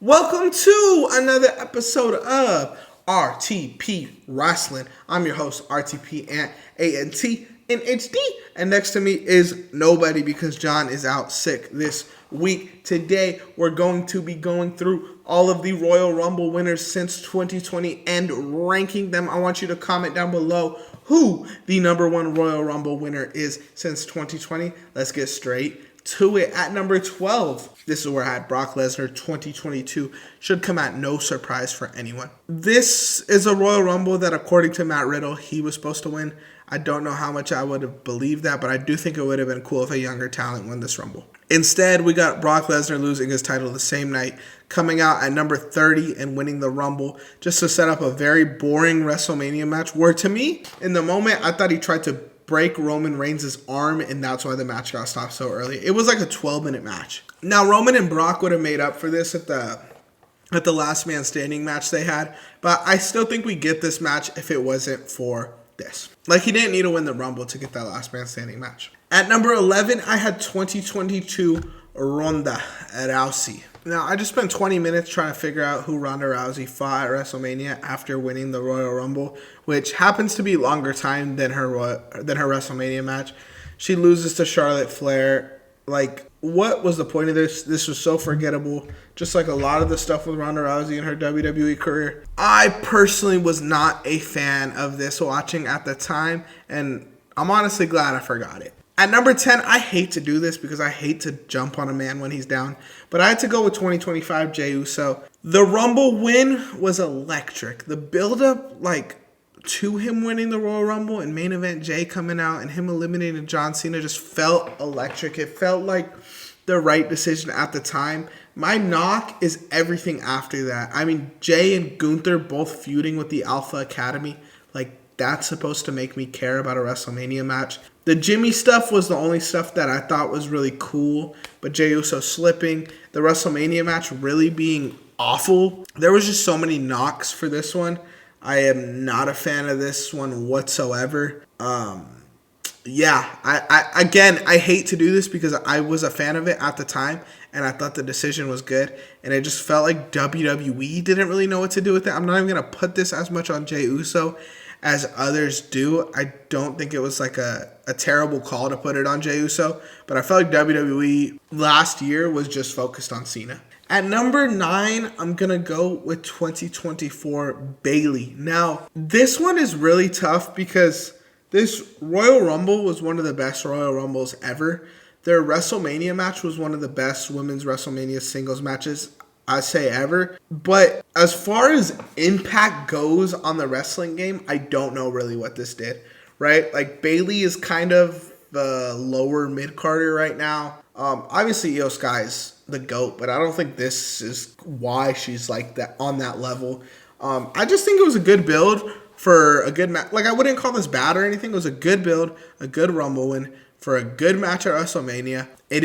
Welcome to another episode of RTP Wrestling. I'm your host, RTP Ant, ANT, in HD. And next to me is nobody because John is out sick this week. Today, we're going to be going through all of the Royal Rumble winners since 2020 and ranking them. I want you to comment down below who the number one Royal Rumble winner is since 2020. Let's get straight to it. At number 12, this is where I had Brock Lesnar 2022. Should come at no surprise for anyone. This is a Royal Rumble that, according to Matt Riddle, he was supposed to win. I don't know how much I would have believed that, but I do think it would have been cool if a younger talent won this Rumble. Instead, we got Brock Lesnar losing his title the same night, coming out at number 30 and winning the Rumble, just to set up a very boring WrestleMania match, where to me, in the moment, I thought he tried to break Roman Reigns' arm, and that's why the match got stopped so early. It was like a 12-minute match. Now, Roman and Brock would have made up for this at the last man standing match they had, but I still think we get this match if it wasn't for this. Like, he didn't need to win the Rumble to get that last man standing match. At number 11, I had 2022 Ronda Rousey. Now, I just spent 20 minutes trying to figure out who Ronda Rousey fought at WrestleMania after winning the Royal Rumble, which happens to be longer time than her WrestleMania match. She loses to Charlotte Flair. Like, what was the point of this? This was so forgettable, just like a lot of the stuff with Ronda Rousey in her WWE career. I personally was not a fan of this watching at the time, and I'm honestly glad I forgot it. At number 10, I hate to do this because I hate to jump on a man when he's down, but I had to go with 2025 Jey Uso. The Rumble win was electric. The build-up, to him winning the Royal Rumble and main event Jey coming out and him eliminating John Cena just felt electric. It felt like the right decision at the time. My knock is everything after that. I mean, Jey and Gunther both feuding with the Alpha Academy. That's supposed to make me care about a WrestleMania match. The Jimmy stuff was the only stuff that I thought was really cool, but Jey Uso slipping, the WrestleMania match really being awful. There was just so many knocks for this one. I am not a fan of this one whatsoever. I hate to do this because I was a fan of it at the time, and I thought the decision was good, and it just felt like WWE didn't really know what to do with it. I'm not even going to put this as much on Jey Uso as others do. I don't think it was like a terrible call to put it on Jey Uso, but I felt like WWE last year was just focused on Cena. At number 9, I'm going to go with 2024 Bayley. Now, this one is really tough because this Royal Rumble was one of the best Royal Rumbles ever. Their WrestleMania match was one of the best women's WrestleMania singles matches I say ever. But as far as impact goes on the wrestling game, I don't know really what this did, right? Like, Bayley is kind of the lower mid-carder right now. Obviously, Io Sky's the GOAT, but I don't think this is why she's like that on that level. I just think it was a good build for a good match. Like, I wouldn't call this bad or anything. It was a good build, a good Rumble win for a good match at WrestleMania. It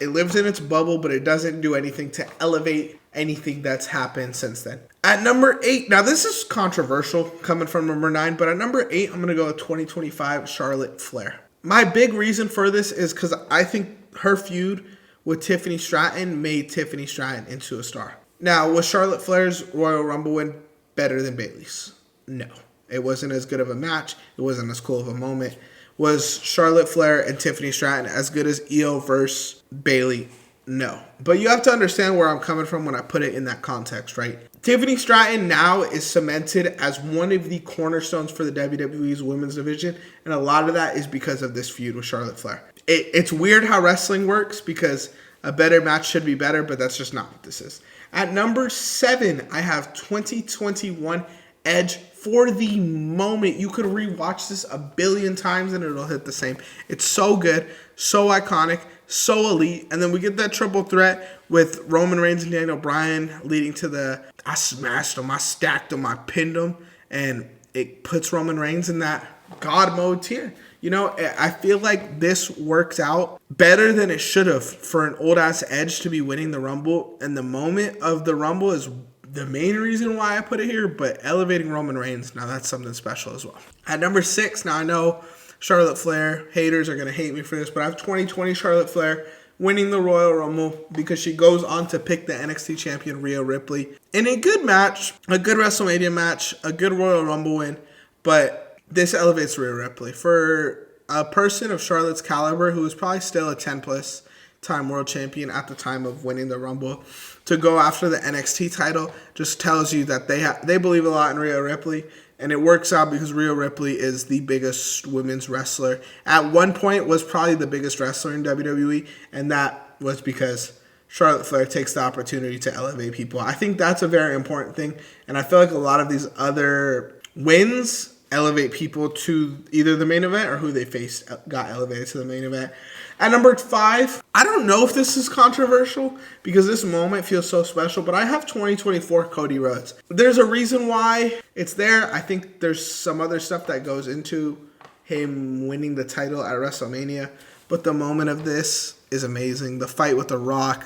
lives in its bubble, but it doesn't do anything to elevate anything that's happened since then. At number 8, now this is controversial coming from number 9, but at number 8, I'm going to go with 2025 Charlotte Flair. My big reason for this is because I think her feud with Tiffany Stratton made Tiffany Stratton into a star. Now, was Charlotte Flair's Royal Rumble win better than Bayley's? No. It wasn't as good of a match. It wasn't as cool of a moment. Was Charlotte Flair and Tiffany Stratton as good as Io versus Bayley? No. But you have to understand where I'm coming from when I put it in that context, right? Tiffany Stratton now is cemented as one of the cornerstones for the WWE's women's division, and a lot of that is because of this feud with Charlotte Flair. It's weird how wrestling works because a better match should be better, but that's just not what this is. At number 7, I have 2021 Edge. For the moment, you could rewatch this a billion times and it'll hit the same. It's so good, so iconic, so elite. And then we get that triple threat with Roman Reigns and Daniel Bryan leading to the I smashed him, I stacked him, I pinned him. And it puts Roman Reigns in that God mode tier. You know, I feel like this works out better than it should have for an old-ass Edge to be winning the Rumble. And the moment of the Rumble is the main reason why I put it here, but elevating Roman Reigns, now that's something special as well. At number 6, now I know Charlotte Flair haters are going to hate me for this, but I have 2020 Charlotte Flair winning the Royal Rumble because she goes on to pick the NXT champion Rhea Ripley in a good match, a good WrestleMania match, a good Royal Rumble win. But this elevates Rhea Ripley. For a person of Charlotte's caliber, who is probably still a 10-plus time world champion at the time of winning the Rumble, to go after the NXT title just tells you that they believe a lot in Rhea Ripley. And it works out because Rhea Ripley is the biggest women's wrestler. At one point, was probably the biggest wrestler in WWE, and that was because Charlotte Flair takes the opportunity to elevate people. I think that's a very important thing, and I feel like a lot of these other wins elevate people to either the main event or who they faced got elevated to the main event. At number 5, I don't know if this is controversial because this moment feels so special, but I have 2024 Cody Rhodes. There's a reason why it's there. I think there's some other stuff that goes into him winning the title at WrestleMania, but the moment of this is amazing. The fight with The Rock,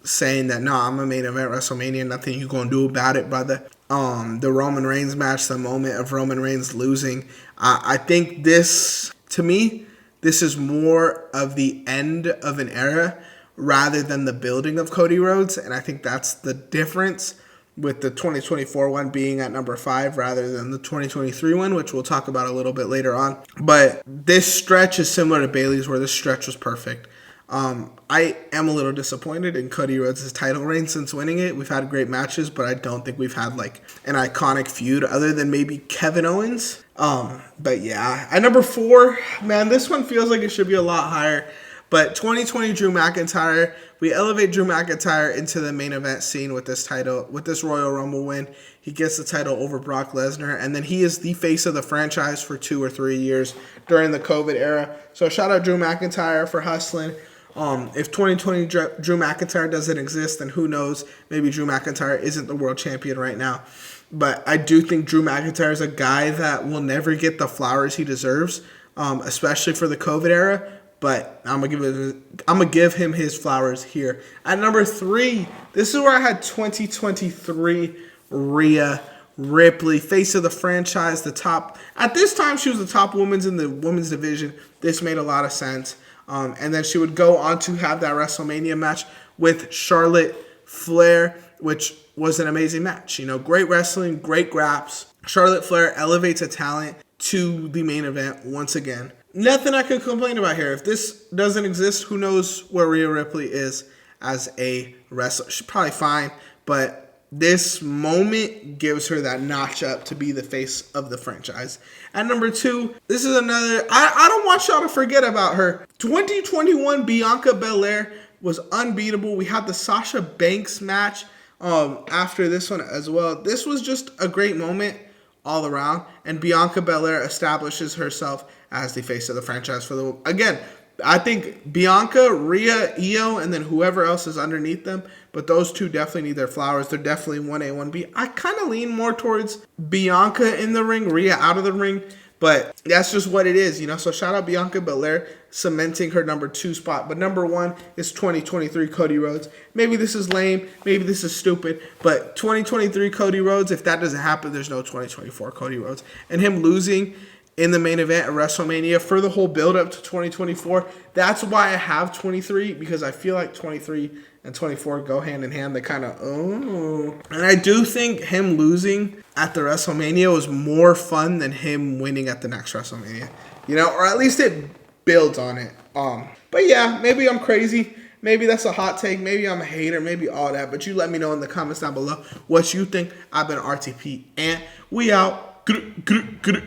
saying that, no, I'm a main event WrestleMania, nothing you gonna do about it, brother. The Roman Reigns match, the moment of Roman Reigns losing. I think this, to me, this is more of the end of an era rather than the building of Cody Rhodes. And I think that's the difference with the 2024 one being at number 5 rather than the 2023 one, which we'll talk about a little bit later on. But this stretch is similar to Bayley's, where this stretch was perfect. I am a little disappointed in Cody Rhodes' title reign since winning it. We've had great matches, but I don't think we've had like an iconic feud other than maybe Kevin Owens. But yeah, at number 4, man, this one feels like it should be a lot higher. But 2020 Drew McIntyre, we elevate Drew McIntyre into the main event scene with this title, with this Royal Rumble win. He gets the title over Brock Lesnar, and then he is the face of the franchise for 2 or 3 years during the COVID era. So shout out Drew McIntyre for hustling. If 2020 Drew McIntyre doesn't exist, then who knows? Maybe Drew McIntyre isn't the world champion right now. But I do think Drew McIntyre is a guy that will never get the flowers he deserves, especially for the COVID era. But I'm gonna give him his flowers here. At number 3, this is where I had 2023 Rhea Ripley, face of the franchise, the top. At this time, she was the top woman in the women's division. This made a lot of sense. And then she would go on to have that WrestleMania match with Charlotte Flair, which was an amazing match. You know, great wrestling, great graps. Charlotte Flair elevates a talent to the main event once again. Nothing I could complain about here. If this doesn't exist, who knows where Rhea Ripley is as a wrestler. She's probably fine, but this moment gives her that notch up to be the face of the franchise. At number 2, this is another, I don't want y'all to forget about her. 2021 Bianca Belair was unbeatable. We had the Sasha Banks match after this one as well. This was just a great moment all around, and Bianca Belair establishes herself as the face of the franchise for the, again, I think Bianca, Rhea, Io, and then whoever else is underneath them, but those two definitely need their flowers. They're definitely 1A, 1B. I kind of lean more towards Bianca in the ring, Rhea out of the ring, but that's just what it is, you know? So shout out Bianca Belair cementing her number 2 spot. But number 1 is 2023 Cody Rhodes. Maybe this is lame, maybe this is stupid, but 2023 Cody Rhodes, if that doesn't happen, there's no 2024 Cody Rhodes. And him losing in the main event at WrestleMania for the whole build-up to 2024. That's why I have 23, because I feel like 23 and 24 go hand in hand. They kind of, And I do think him losing at the WrestleMania was more fun than him winning at the next WrestleMania. You know, or at least it builds on it. But yeah, maybe I'm crazy. Maybe that's a hot take. Maybe I'm a hater. Maybe all that. But you let me know in the comments down below what you think. I've been RTP, and we out.